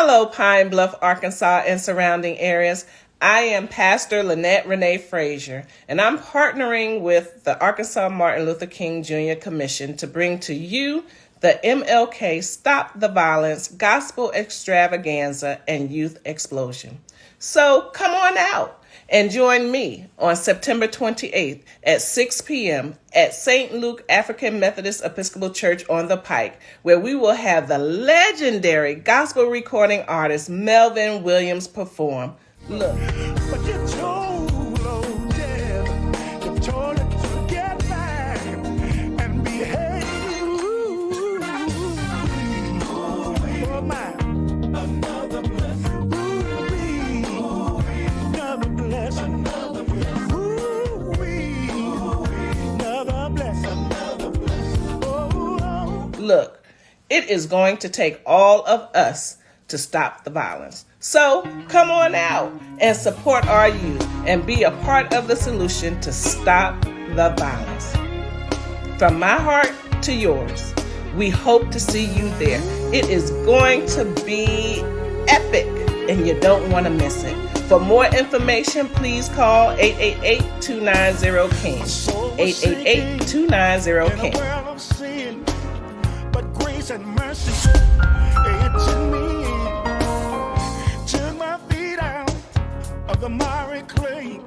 Hello, Pine Bluff, Arkansas, and surrounding areas. I am Pastor Lynette Renee Frazier, and I'm partnering with the Arkansas Martin Luther King Jr. Commission to bring to you the MLK Stop the Violence Gospel Extravaganza and Youth Explosion. So come on out and join me on September 28th at 6 p.m. at St. Luke African Methodist Episcopal Church on the Pike, where we will have the legendary gospel recording artist Melvin Williams perform. Look. But you told old Deb, you told her to get back and behave. Oh my, another blessing. Another blessing. Another blessing. Another blessing. Oh. Look, it is going to take all of us to stop the violence. So come on out and support our youth and be a part of the solution to stop the violence. From my heart to yours, we hope to see you there. It is going to be epic and you don't want to miss it. For more information, please call 888-290-KING. 888-290-KING. But grace and mercy, it took me, took my feet out of the miry clay.